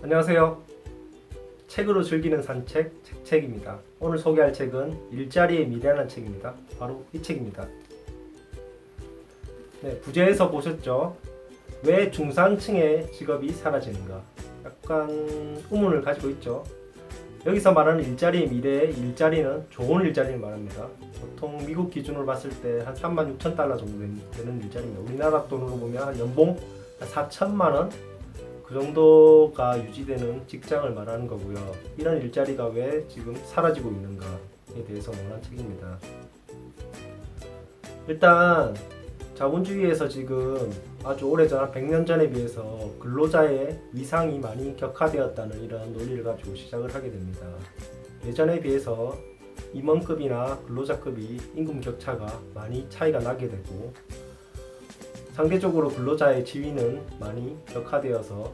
안녕하세요. 책으로 즐기는 산책, 책책입니다. 오늘 소개할 책은 일자리의 미래라는 책입니다. 바로 이 책입니다. 네, 부제에서 보셨죠? 왜 중산층의 직업이 사라지는가? 약간 의문을 가지고 있죠. 여기서 말하는 일자리의 미래, 일자리는 좋은 일자리를 말합니다. 보통 미국 기준으로 봤을 때 한 36,000달러 정도 되는 일자리입니다. 우리나라 돈으로 보면 한 연봉 4천만 원? 그 정도가 유지되는 직장을 말하는 거고요. 이런 일자리가 왜 지금 사라지고 있는가에 대해서 논한 책입니다. 일단 자본주의에서 지금 아주 오래전 100년 전에 비해서 근로자의 위상이 많이 격화되었다는 이런 논리를 가지고 시작을 하게 됩니다. 예전에 비해서 임원급이나 근로자급이 임금 격차가 많이 차이가 나게 되고 상대적으로 근로자의 지위는 많이 격화되어서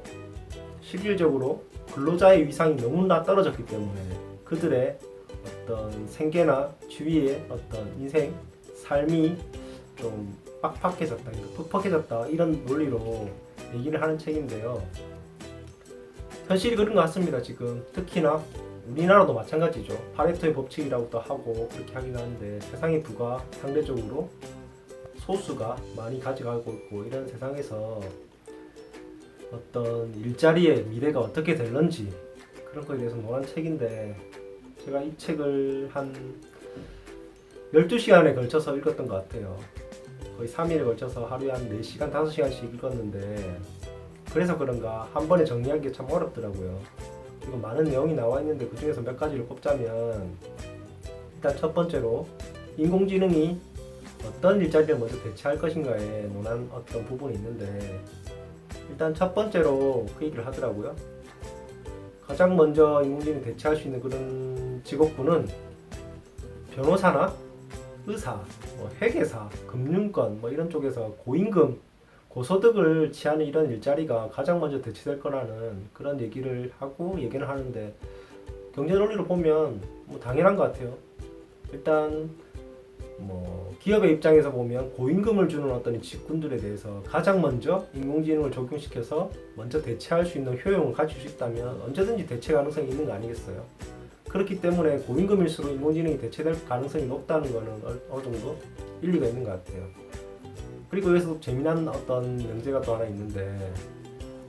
실질적으로 근로자의 위상이 너무나 떨어졌기 때문에 그들의 어떤 생계나 주위의 어떤 인생, 삶이 좀 빡빡해졌다, 퍽퍽해졌다 이런 논리로 얘기를 하는 책인데요. 현실이 그런 것 같습니다. 지금 특히나 우리나라도 마찬가지죠. 파레토의 법칙이라고도 하고 그렇게 하긴 하는데 세상의 부가 상대적으로 소수가 많이 가져가고 있고 이런 세상에서 어떤 일자리의 미래가 어떻게 될런지 그런 거에 대해서 논한 책인데 제가 이 책을 한 12시간에 걸쳐서 읽었던 것 같아요. 거의 3일에 걸쳐서 하루에 한 4시간, 5시간씩 읽었는데 그래서 그런가 한 번에 정리하기 참 어렵더라고요. 그리고 많은 내용이 나와 있는데 그 중에서 몇 가지를 꼽자면 일단 첫 번째로 인공지능이 어떤 일자리를 먼저 대체할 것인가에 논한 어떤 부분이 있는데 일단 첫 번째로 그 얘기를 하더라고요. 가장 먼저 인공지능이 대체할 수 있는 그런 직업군은 변호사나 의사, 회계사, 금융권 이런 쪽에서 고임금, 고소득을 취하는 이런 일자리가 가장 먼저 대체될 거라는 그런 얘기를 하고 얘기를 하는데 경제 논리로 보면 당연한 것 같아요. 일단 기업의 입장에서 보면 고임금을 주는 어떤 직군들에 대해서 가장 먼저 인공지능을 적용시켜서 먼저 대체할 수 있는 효용을 가질 수 있다면 언제든지 대체 가능성이 있는 거 아니겠어요? 그렇기 때문에 고임금일수록 인공지능이 대체될 가능성이 높다는 것은 어느 정도 일리가 있는 것 같아요. 그리고 여기서 재미난 어떤 명제가 또 하나 있는데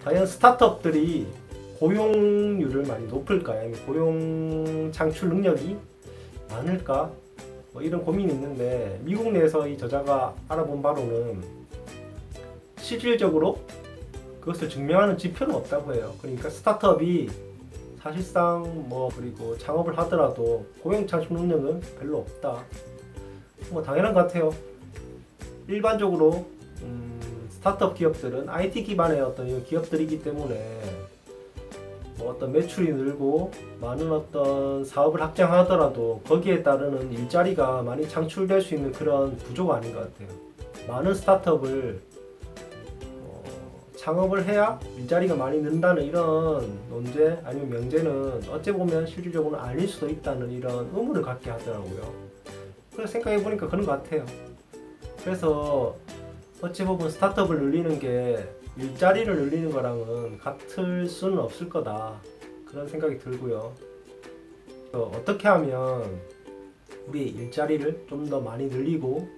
과연 스타트업들이 고용률을 많이 높을까요? 아니면 고용 창출 능력이 많을까? 이런 고민이 있는데 미국 내에서 이 저자가 알아본 바로는 실질적으로 그것을 증명하는 지표는 없다고 해요. 그러니까 스타트업이 사실상 그리고 창업을 하더라도 고용 창출 능력은 별로 없다. 당연한 것 같아요. 일반적으로 스타트업 기업들은 IT 기반의 어떤 기업들이기 때문에 어떤 매출이 늘고 많은 어떤 사업을 확장하더라도 거기에 따르는 일자리가 많이 창출될 수 있는 그런 구조가 아닌 것 같아요. 많은 스타트업을 창업을 해야 일자리가 많이 는다는 이런 논제 아니면 명제는 어찌 보면 실질적으로는 아닐 수도 있다는 이런 의문을 갖게 하더라고요. 그래서 생각해 보니까 그런 것 같아요. 그래서 어찌 보면 스타트업을 늘리는 게 일자리를 늘리는 거랑은 같을 수는 없을 거다 그런 생각이 들고요. 어떻게 하면 우리 일자리를 좀 더 많이 늘리고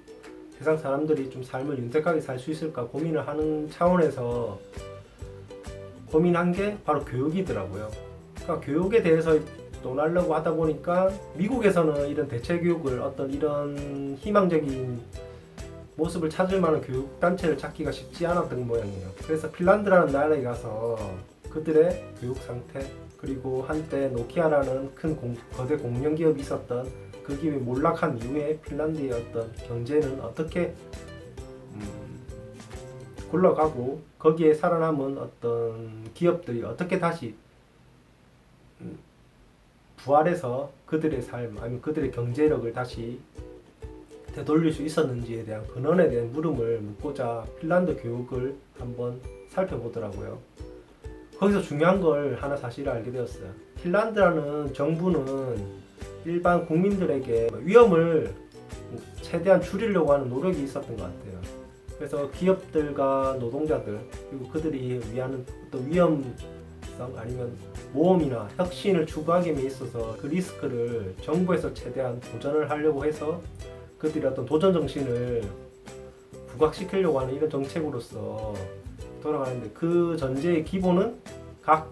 세상 사람들이 좀 삶을 윤택하게 살 수 있을까 고민을 하는 차원에서 고민한 게 바로 교육이더라고요. 그러니까 교육에 대해서 논하려고 하다 보니까 미국에서는 이런 대체 교육을 어떤 이런 희망적인 모습을 찾을 만한 교육단체를 찾기가 쉽지 않았던 모양이에요. 그래서 핀란드라는 나라에 가서 그들의 교육 상태 그리고 한때 노키아라는 큰 거대 공룡기업이 있었던 그 기업이 몰락한 이후에 핀란드의 어떤 경제는 어떻게 굴러가고 거기에 살아남은 어떤 기업들이 어떻게 다시 부활해서 그들의 삶 아니면 그들의 경제력을 다시 되돌릴 수 있었는지에 대한 근원에 대한 물음을 묻고자 핀란드 교육을 한번 살펴보더라고요. 거기서 중요한 걸 하나 사실을 알게 되었어요. 핀란드라는 정부는 일반 국민들에게 위험을 최대한 줄이려고 하는 노력이 있었던 것 같아요. 그래서 기업들과 노동자들 그리고 그들이 위하는 어떤 위험 정체성 아니면 모험이나 혁신을 추구하기 위해 있어서 그 리스크를 정부에서 최대한 도전을 하려고 해서 그들이 어떤 도전 정신을 부각시키려고 하는 이런 정책으로서 돌아가는데, 그 전제의 기본은 각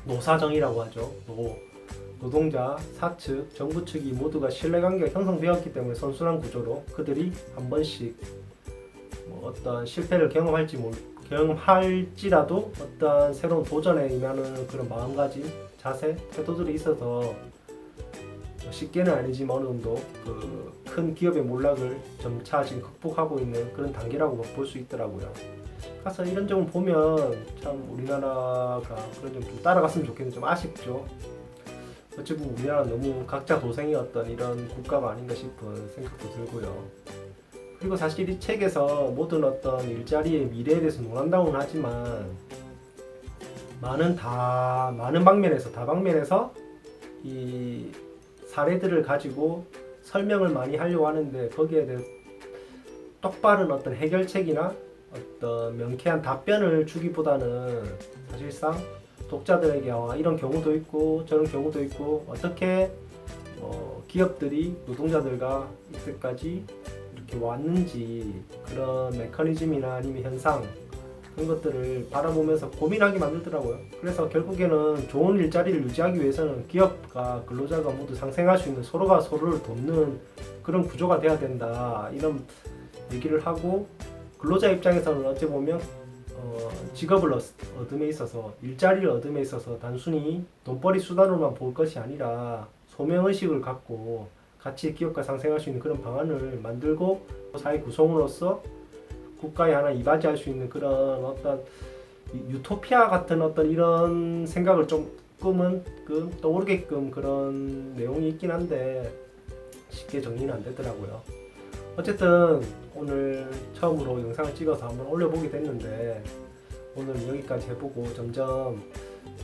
노사정이라고 하죠. 노동자, 사측, 정부 측이 모두가 신뢰관계가 형성되었기 때문에 선순환 구조로 그들이 한 번씩 어떤 실패를 경험할지라도 어떤 새로운 도전에 임하는 그런 마음가짐, 자세, 태도들이 있어서 쉽게는 아니지만 어느 정도 그 큰 기업의 몰락을 점차 지금 극복하고 있는 그런 단계라고 볼 수 있더라고요. 그래서 이런 점을 보면 참 우리나라가 그런 점 좀 따라갔으면 좋겠는데 좀 아쉽죠. 어찌 보면 우리나라는 너무 각자 도생이었던 이런 국가가 아닌가 싶은 생각도 들고요. 그리고 사실 이 책에서 모든 어떤 일자리의 미래에 대해서 논한다고는 하지만 많은 방면에서 이 사례들을 가지고 설명을 많이 하려고 하는데, 거기에 대해 똑바른 어떤 해결책이나 어떤 명쾌한 답변을 주기보다는 사실상 독자들에게 이런 경우도 있고 저런 경우도 있고 어떻게 기업들이 노동자들과 이때까지 이렇게 왔는지 그런 메커니즘이나 아니면 현상, 그런 것들을 바라보면서 고민하게 만들더라고요. 그래서 결국에는 좋은 일자리를 유지하기 위해서는 기업과 근로자가 모두 상생할 수 있는, 서로가 서로를 돕는 그런 구조가 돼야 된다, 이런 얘기를 하고, 근로자 입장에서는 어찌 보면 직업을 얻음에 있어서, 일자리를 얻음에 있어서 단순히 돈벌이 수단으로만 볼 것이 아니라 소명의식을 갖고 같이 기업과 상생할 수 있는 그런 방안을 만들고 사회 구성으로서 국가에 하나 이바지할 수 있는 그런 어떤 유토피아 같은 어떤 이런 생각을 좀 꿈은 떠오르게끔 그런 내용이 있긴 한데 쉽게 정리는 안 되더라고요. 어쨌든 오늘 처음으로 영상을 찍어서 한번 올려보게 됐는데, 오늘 여기까지 해보고 점점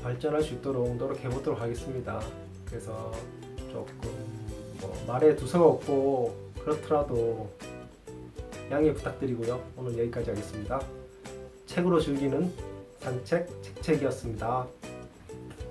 발전할 수 있도록 노력해보도록 하겠습니다. 그래서 조금 말에 두서가 없고 그렇더라도 양해 부탁드리고요. 오늘 여기까지 하겠습니다. 책으로 즐기는 산책 책책이었습니다.